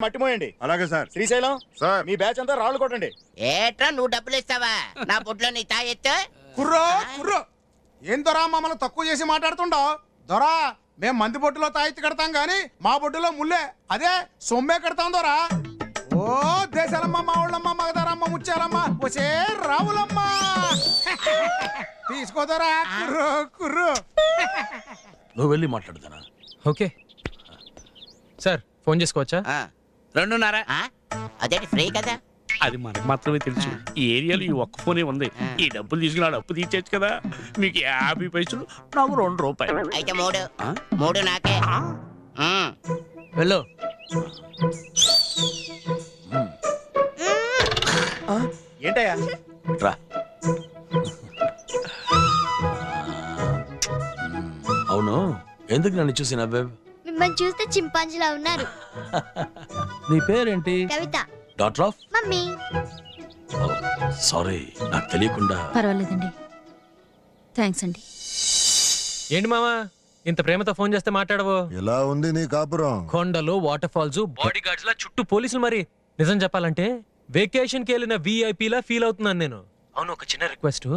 మట్టి మోయండి. అలాగే sir. Srisailam sir. మీ batch అంతా రాళ్ళు కొట్టండి. ఏట్రా నువ్వు డబ్బులు ఇస్తావా? నా బుడ్లో నీ తా ఎత్తు. కుర్రో కుర్రో ఏం దొరా మమ్మల్ని తక్కువ చేసి మాట్లాడుతుండవు? దొరా మేం మంది బొట్టులో తాయెత్తి కడతాం గాని మా బొట్టులో ముల్లే అదే సొమ్మే కడతాం దొరా. ఓ దేశాలమ్మ మావుళ్ళమ్మ మగదారమ్మ ముచ్చాలమ్మ వచ్చే రావులమ్మ తీసుకోదరా కుర్రో కుర్రో. నువ్వు వెళ్ళి మాట్లాడుతానా? ఓకే సార్, ఫోన్ చేసుకోవచ్చా? 2:30. అదేంటి ఫ్రీ కదా? అది మనకు మాత్రమే తెలుసు. ఈ ఏరియాలో ఈ ఒక్క ఫోనే ఉంది. ఈ డబ్బులు తీసుకున్నాడు అప్పు తీర్చచ్చు కదా. మీకు 50 పైసలు, నాకు 2 రూపాయలు. అయితే మూడు నాకే. వెళ్ళు. ఏంటయ్యా? రా. అవును, ఎందుకు నన్ను చూసి నవ్వావు? మిమ్మల్ని చూస్తే చింపాంజీలా ఉన్నారు. నీ పేరేంటి? Kavitha. Doctor of? Mummy. Sorry, నాకు తెలియకుండా. పర్వాలేదండి, థ్యాంక్స్ అండి. ఏంటి మామా ఇంత ప్రేమతో ఫోన్ చేస్తే మాట్లాడవు? ఎలా ఉంది నీ కాపురం? కొండలు, వాటర్ ఫాల్స్, బాడీ గార్డ్స్ లా చుట్టూ పోలీసులు. మరి నిజం చెప్పాలంటే వెకేషన్ కి వెళ్ళిన VIP లా ఫీల్ అవుతున్నాను నేను. అవును, ఒక చిన్న రిక్వెస్ట్.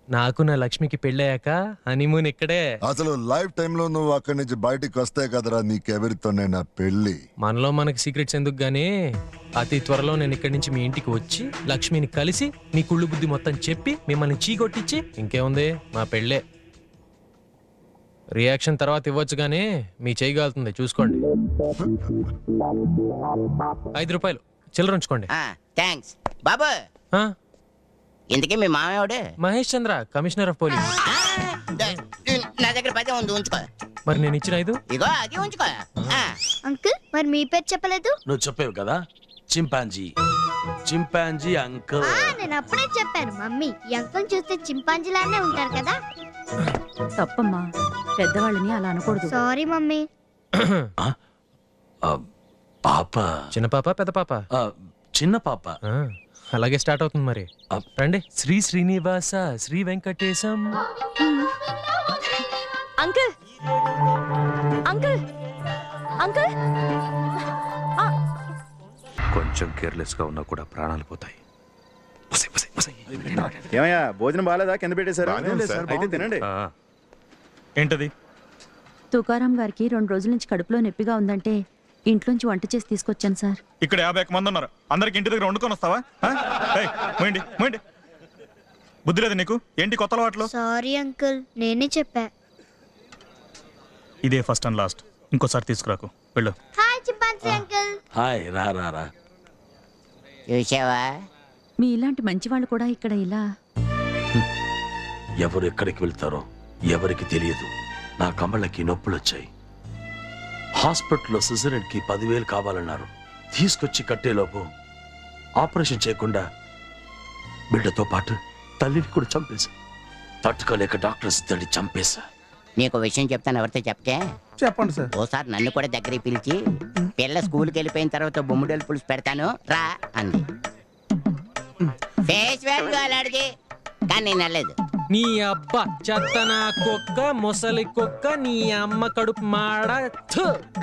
నాకు నా లక్ష్మికి పెళ్ళయ్యాక హనీమూన్ ఇక్కడే. అసలు లైఫ్ టైమ్ లో నువ్వు అక్కడి నుంచి బయటికి వస్తే కదరా నీకెవరితోనే నా పెళ్లి. మనలో మనకి సీక్రెట్స్ ఎందుకు గానీ అతి త్వరలో నేను ఇక్కడి నుంచి మీ ఇంటికి వచ్చి లక్ష్మిని కలిసి మీ కుళ్ళు బుద్ధి మొత్తం చెప్పి మిమ్మల్ని చీకొట్టించి ఇంకేముంది మా పెళ్ళే. రియాక్షన్ తర్వాత ఇవ్వచ్చు గానీ మీ చేయగలుగుతుంది చూసుకోండి. 5 రూపాయలు చిల్లర ఉంచుకోండి. థ్యాంక్స్ బాబు. ఆ? ఇంతకీ మీ మామయ్యవాడు? మహేష్ చంద్ర, కమిషనర్ ఆఫ్ పోలీస్. నా దగ్గర 10 ఉంది, ఉంచుకో. మరి నేను ఇచ్చిన 5 ఇగో అది ఉంచుకో. అంకుల్ మరి మీ పేరు చెప్పలేదు? నువ్వు చెప్పావు కదా, చింపాంజీ. Chimpanzee uncle. నేను అప్పుడే చెప్పాను మమ్మీ. ఈ అంకుల్ చూస్తే చింపాంజీలానే ఉంటారు కదా. తప్పమ్మా, పెద్దవాళ్ళని అలా అనకూడదు. Sorry mummy. పాప. చిన్న పాప పెద్ద పాప? చిన్న పాప. అలాగే స్టార్ట్ అవుతుంది మరి. రండి. Shri Srinivasa Shri Venkatesham. Uncle uncle uncle. కొంచెం కేర్లెస్ గా ఉన్నా కూడా ప్రాణాలు పోతాయి. ఏమయ్యా భోజనం బాగాలేదా? కింద పెట్టేశారు. అయితే తినండి. ఏంటది? తుకారాం గారికి 2 రోజుల నుంచి కడుపులో నొప్పిగా ఉందంటే ఇంట్లోంచి వంట చేసి తీసుకొచ్చాను సార్. ఇక్కడ 51 మంది ఉన్నారు. అందరికి ఇంటి దగ్గర వండుకొని వస్తావా? పోయిండి. బుద్ధి లేదు నీకు? ఏంటి కొత్త అలవాట్లు? సారీ అంకుల్, నేనే చెప్పా. ఇదే ఫస్ట్ అండ్ లాస్ట్. ఇంకోసారి తీసుకురాకు. వెళ్ళు. Hi chimpanzee uncle. హాయ్. రా రా రా. చూసావా? మీ ఇలాంటి మంచి వాళ్ళు కూడా ఇక్కడ ఇలా. ఎవరు ఎక్కడికి వెళ్తారో ఎవరికి తెలియదు. నా కమళ్ళకి నొప్పులు వచ్చాయి. హాస్పిటల్లో సిజరేన్కి 10,000 కావాలన్నారు. తీసుకొచ్చి కట్టేలోపు ఆపరేషన్ చేయకుండా బిడ్డతో పాటు తల్లిని కూడా చంపేశా. తట్టుకోలేక డాక్టర్స్ తల్లి చంపేశా. నీకు విషయం చెప్తాను, ఎవరితో చెప్తే? చెప్పండి సార్. ఓసారి నన్ను కూడా దగ్గరికి పిలిచి పిల్ల స్కూల్కి వెళ్ళిపోయిన తర్వాత బొమ్మిడేలు పులుసు పెడతాను రా అంది. ఫేస్ వాల్యూ అలాంటిది, కానీ నేను వెళ్ళలేదు. నీ అబ్బా చెత్తన కుక్క, ముసలి కుక్క, నీ అమ్మ కడుపు మాడ.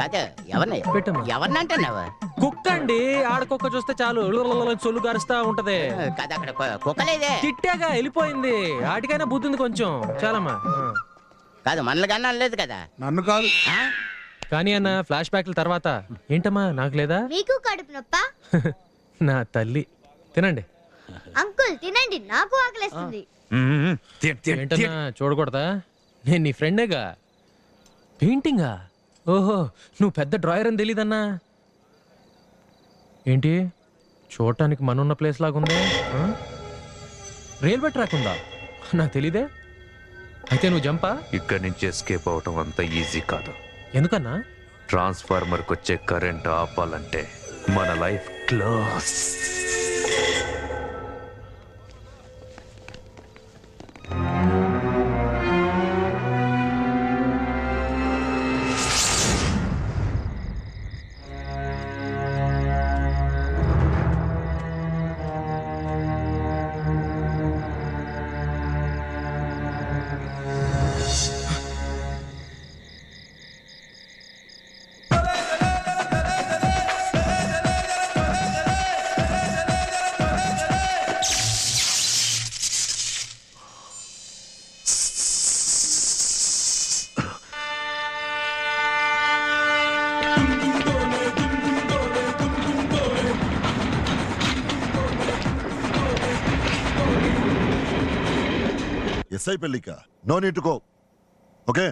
కాదు, ఎవరిని పెట్టమ్మా. ఎవరిని అంటున్నావు? కుక్క అండి. ఆడకుక్క చూస్తే చాలు సొల్లు గరుస్తా ఉంటది. కదా అక్కడ కుక్కలేదే. తిట్టాగా వెళ్ళిపోయింది. ఆటికైనా బుద్ధి ఉంది కొంచెం. చాలమ్మా. కాదు, మనల్ని కన్నా అనలేదు కదా. నన్ను కాదు. కానీ అన్న ఫ్లాష్ బ్యాక్ల తర్వాత ఏంటమ్మా నాకు లేదా? మీకు కడుపు నొప్పా? నా తల్లి. తినండి అంకుల్ తినండి, నాకు ఆకలేస్తుంది. ఏంటన్నా చూడకూడదా? నేను నీ ఫ్రెండేగా. పెయింటింగా? ఓహో, నువ్వు పెద్ద డ్రాయర్ అని తెలీదన్నా. ఏంటి చూడటానికి మనున్న ప్లేస్ లాగుంది. రైల్వే ట్రాక్ ఉందా? నాకు తెలీదే. అయితే నువ్వు జంపా? ఇక్కడి నుంచి ఎస్కేప్ అవటం అంత ఈజీ కాదు. ఎందుకన్నా? ట్రాన్స్ఫార్మర్కి వచ్చే కరెంట్ ఆపాలంటే మన లైఫ్ క్లోజ్. ఎస్ఐ పెళ్ళిక. No need to go. Okay.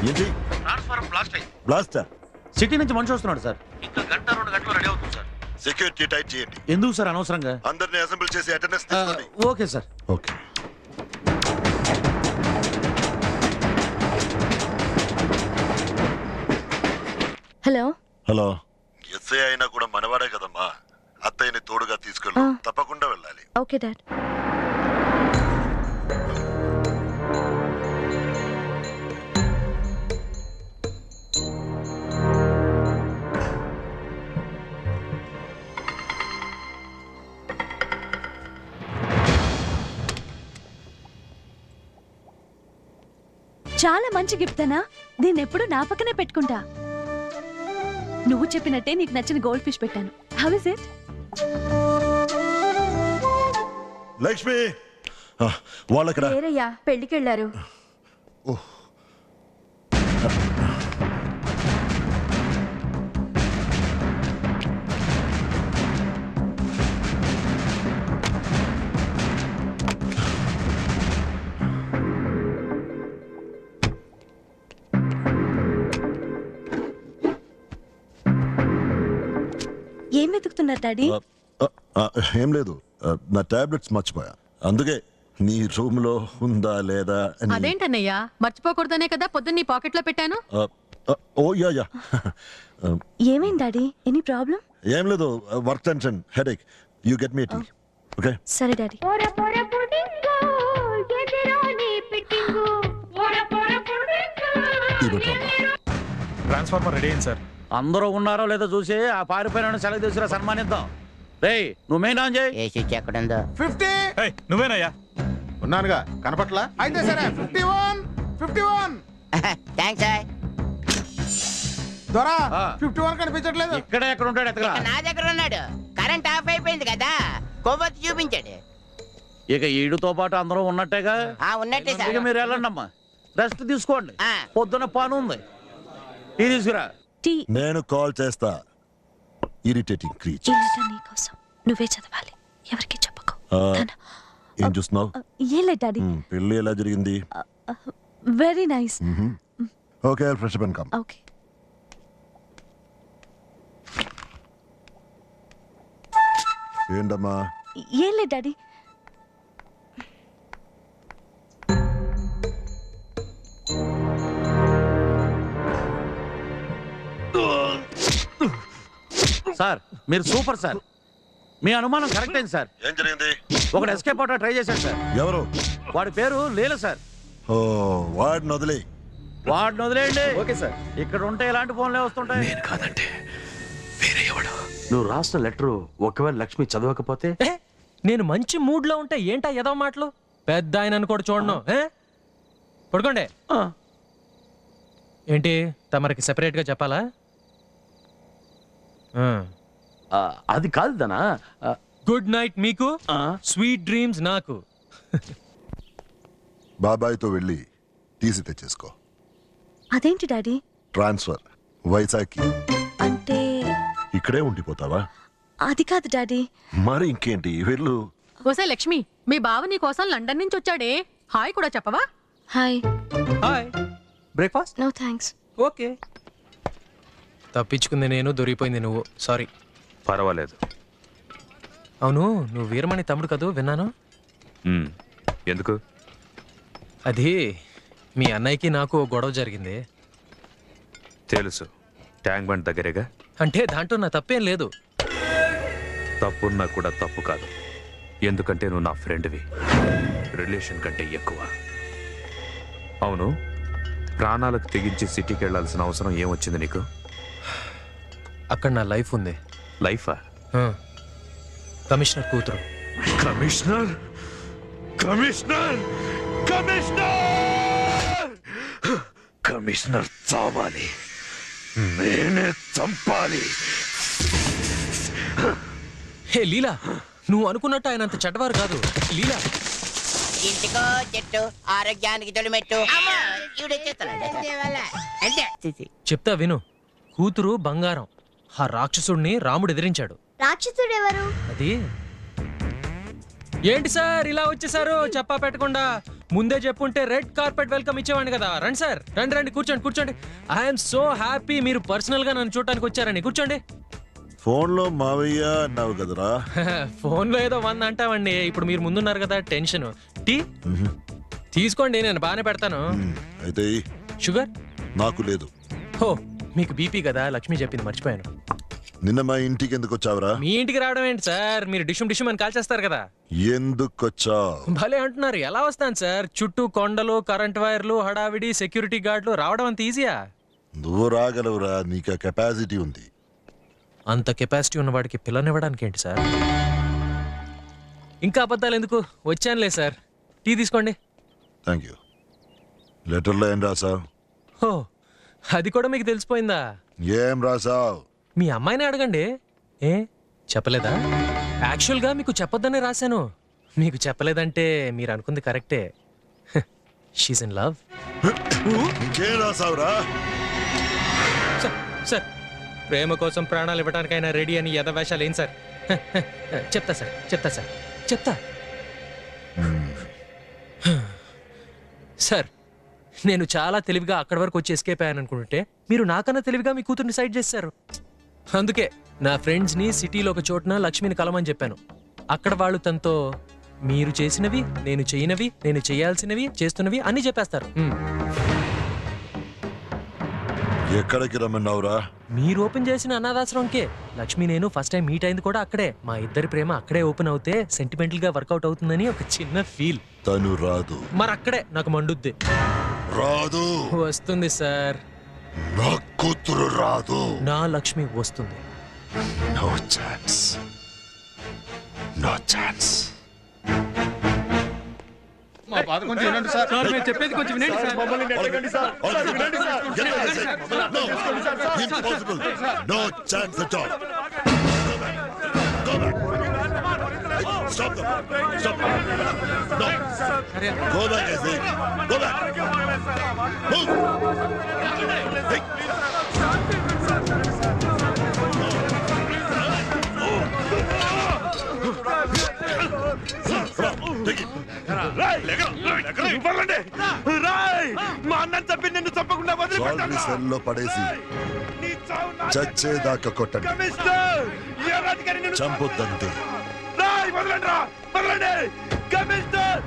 ఏంటి ట్రాన్స్ఫార్మర్ బ్లాస్ట్ అయింది. బ్లాస్టా? సిటీ నుంచి మనిషి వస్తున్నాడు సార్. ఇంకా గంట 2 గంటలు రెడీ అవుతుంది సార్. సెక్యూరిటీ టైట్ చేయండి. ఎందుకు సార్ అనవసరంగా? అందరిని అసెంబ్ల్ చేసి అటెండెన్స్ తీసుకోండి. Okay sir. Okay. Hello hello. SI అయినా కూడా మనవాడే కదమ్మా. అత్తయ్యని తోడుగా తీసుకెళ్ళు. తప్పకుండా వెళ్ళాలి. Okay dad. చాలా మంచి గిఫ్ట్ అనా. దీన్ని ఎప్పుడు నా పక్కనే పెట్టుకుంటా. నువ్వు చెప్పినట్టే నీకు నచ్చిన గోల్డ్ ఫిష్ పెట్టాను. How is it? లక్ష్మి వాళ్ళక్కడ వేరయ్యా పెళ్లికి వెళ్ళారు. ఏం వెతుకుతున్నారు డాడీ? ఏం లేదు, నా టాబ్లెట్స్ మర్చిపోయా. అందుకే నీ రూమ్ లో ఉందా లేదా అని. అదేంటన్నయ్యా, మర్చిపోకూడదనే కదా పొద్దున్న నీ పాకెట్ లో పెట్టాను. Oh yeah yeah. ఏమైంది డాడీ? Any problem? ఏం లేదు, work tension, headache. You get me tea. Okay. సరే డాడీ. ట్రాన్స్ఫార్మర్ రెడీ అయింది సార్. అందరూ ఉన్నారో లేదో చూసి ఆ పారిపోయిన సెలవు తీసుకురా, సన్మానిద్దాం. రేయ్ నువ్వు మెయిన్ ఆన్ చేయి. ఏ స్విచ్ ఎక్కడుందో? 50. ఏయ్, నువ్వేనయ్యా? ఉన్నానుగా, కనపట్లా? అయితే సరే 51 51. Thanks sir. దొరా 51 కనిపించట్లేదు. ఇక్కడే ఎక్కడ ఉంటాడు ఎత్తగా. నా దగ్గర ఉన్నాడు. కరెంట్ ఆఫ్ అయిపోయింది కదా, కొవ్వొత్తి చూపించాడు. ఇక ఈడుతో పాటు అందరూ ఉన్నట్టేగా. ఉన్నట్టే ఇక సార్. మీరు వెళ్ళండి అమ్మా, రెస్ట్ తీసుకోండి. ఆ. పొద్దున పని ఉంది. టీ తీసుకురా. టీ. నేను కాల్ చేస్తా. Irritating creature. ఈ లెటర్ నీకోసం. నువ్వే చదవాలి, ఎవరికి చెప్పకు. ఏం చూస్తున్నావు? ఏం లేదు డాడీ. పెళ్ళి ఎలా జరిగింది? Very nice. Okay, fresh up and come. Okay. ఏంటమ్మా? ఏం లేదు డాడీ. సార్ మీరు సూపర్ సార్. మీ అనుమానం కరెక్ట్ అయింది సార్. ఏం జరిగింది? ఒకడు ఎస్కేప్ అవుట్ ట్రై చేశాడు సార్. ఎవరు? వాడి పేరు లీల సార్. ఓ, వాడిని వదిలే. వాడిని వదిలేయండి. Okay sir. ఇక్కడ ఉంటే ఇలాంటి ఫోన్లే వస్తుంటాయి. నేను కాదంటే వేరే ఎవడు. నువ్వు రాసిన లెటరు ఒకవేళ లక్ష్మి చదవకపోతే? నేను మంచి మూడ్ లో ఉంటే ఏంటా ఏదో మాటలు. పెద్ద ఆయనను కూడా చూడను. పడుకోండి. ఏంటి తమరికి సెపరేట్ గా చెప్పాలా? అది కాదు దనా. గుడ్ నైట్ మీకు, స్వీట్ డ్రీమ్స్ నాకు. బాబాయ్తో వెళ్ళి తీసి తెచ్చేసుకో. అదేంటి డాడీ? ట్రాన్స్ఫర్ వైజాగ్కి. అంటే ఇక్కడే ఉండిపోతావా? అది కాదు డాడీ. మరి ఇంకేంటి, వెళ్ళు. ఓసే లక్ష్మి, మీ బావ నీ కోసం లండన్ నుంచి వచ్చాడే, హాయ్ కూడా చెప్పవా? Hi. Hi. Breakfast? No thanks. Okay. తప్పించుకుంది నేను, దొరికిపోయింది నువ్వు. సారీ. పర్వాలేదు. అవును, నువ్వు వీరమణి తమ్ముడు కదూ, విన్నాను. ఎందుకు? అది మీ అన్నయ్యకి నాకు గొడవ జరిగింది. తెలుసు, ట్యాంక్ బండ్ దగ్గరేగా. అంటే దాంట్లో నా తప్పేం లేదు. తప్పున్నా కూడా తప్పు కాదు, ఎందుకంటే నువ్వు నా ఫ్రెండ్వి. రిలేషన్ కంటే ఎక్కువ. అవును, ప్రాణాలకు తెగించి సిటీకి వెళ్ళాల్సిన అవసరం ఏమొచ్చింది నీకు? అక్కడ నా లైఫ్ ఉంది. లైఫా? కమిషనర్ కూతురు. కమిషనర్? కమిషనర్ కమిషనర్ కమిషనర్ చావాలి, నేనే చంపాలి. హే లీలా, నువ్వు అనుకున్నట్టు ఆయన అంత చెడ్డవారు కాదు. లీలా, ఇంటికో చెట్టు ఆరోగ్యానికి తొలిమెట్టు. అమ్మో, ఈవిడ వచ్చేస్తున్నాడు. అంతే. చెప్తా విను. కూతురు బంగారం. ఆ రాక్షసుడిని రాముడు ఎదిరించాడు. రాక్షసుడు ఎవరు? అది ఏంటి సార్ ఇలా వచ్చేసారు చెప్పా పెట్టకుండా? ముందే చెప్పుంటే రెడ్ కార్పెట్ వెల్కమ్ ఇచ్చేవాడిని కదా. రండి సార్, రండి రండి, కూర్చోండి కూర్చోండి. ఐఎమ్ సో హ్యాపీ మీరు పర్సనల్ గా నన్ను చూడటానికి వచ్చారని. కూర్చోండి. ఫోన్లో మావయ్య అన్నావు కదరా. ఫోన్ లో ఏదో 100 అంటావండి. ఇప్పుడు మీరు ముందున్నారు కదా, టెన్షన్. టీ తీసుకోండి, నేను బాగానే పెడతాను. అయితే ఈ, షుగర్ నాకు లేదు. హో, మీకు బీపీ కదా, లక్ష్మి చెప్పింది మర్చిపోయాను. నిన్న మా ఇంటికి ఎందుకు వచ్చావురా? మీ ఇంటికి రావడం ఏంటి సార్, మీరు డిషుమ్ డిషుమ్ అని కాల్చేస్తారు కదా. ఎందుకు వచ్చావు? భలే అంటున్నారు. ఎలా వస్తాను సార్? చుట్టూ కొండలు, కరెంట్ వైర్లు, హడావిడి, సెక్యూరిటీ గార్డులు. రావడం అంత ఈజీయా? నువ్వు రాగలవురా, నీకు ఆ కెపాసిటీ ఉంది. అంత కెపాసిటీ ఉన్నవాడికి పిల్లనివ్వడానికి ఏంటి సార్? ఇంకా అబద్ధాలు ఎందుకు, వచ్చానులే సార్. టీ తీసుకోండి. Thank you. లెటర్లో ఏం రాసావు? హో, అది కూడా మీకు తెలిసిపోయిందా? ఏం రాసావు? మీ అమ్మాయిని అడగండి. ఏ చెప్పలేదా? యాక్చువల్గా మీకు చెప్పొద్దనే రాశాను. మీకు చెప్పలేదంటే మీరు అనుకుంది కరెక్టే. She's in love. ఇంకేం రాసావురా? సార్, ప్రేమ కోసం ప్రాణాలు ఇవ్వడానికైనా రెడీ అని యథవేషాలు ఏం సార్? చెప్తా సార్, చెప్తా సార్, చెప్తా. సార్, నేను చాలా తెలివిగా అక్కడి వరకు వచ్చి ఎస్కేప్ అయ్యాను అనుకుంటుంటే మీరు నాకన్నా తెలివిగా మీ కూతుర్ని సైడ్ చేశారు. అందుకే నా ఫ్రెండ్స్ని సిటీలో ఒక చోటున లక్ష్మిని కలమని చెప్పాను. అక్కడ వాళ్ళు తనతో మీరు చేసినవి, నేను చేయనవి, నేను చేయాల్సినవి, చేస్తున్నవి అన్నీ చెప్పేస్తారు. ఎక్కడికి రమ్మన్నావురా? మీరు ఓపెన్ చేసిన అనాథాశ్రమంకే. లక్ష్మి నేను ఫస్ట్ టైం మీట్ అయింది కూడా అక్కడే. మా ఇద్దరి ప్రేమ అక్కడే ఓపెన్ అవుతే సెంటిమెంటల్ గా వర్కౌట్ అవుతుందని ఒక చిన్న ఫీల్. తను రాదు. మరి అక్కడే నాకు మండుద్ది. రాదు. వస్తుంది సార్. నా కూతురు రాదు. నా లక్ష్మి వస్తుంది. No chance, no chance. మా బాధ కొంచెం వినండి సార్. చెప్పేది కొంచెం వినండి sir. Impossible. No chance at all. Go back. Stop them. Stop them. No. Go back, I say. Go back. Move. Hey. Take it. మా అన్న చంపి నిన్ను చంపకుండా సాల్రీ సెల్లో పడేసి చచ్చేదాకా కొట్టండి. చంపొద్దంతే. వదలండి. కమిషనర్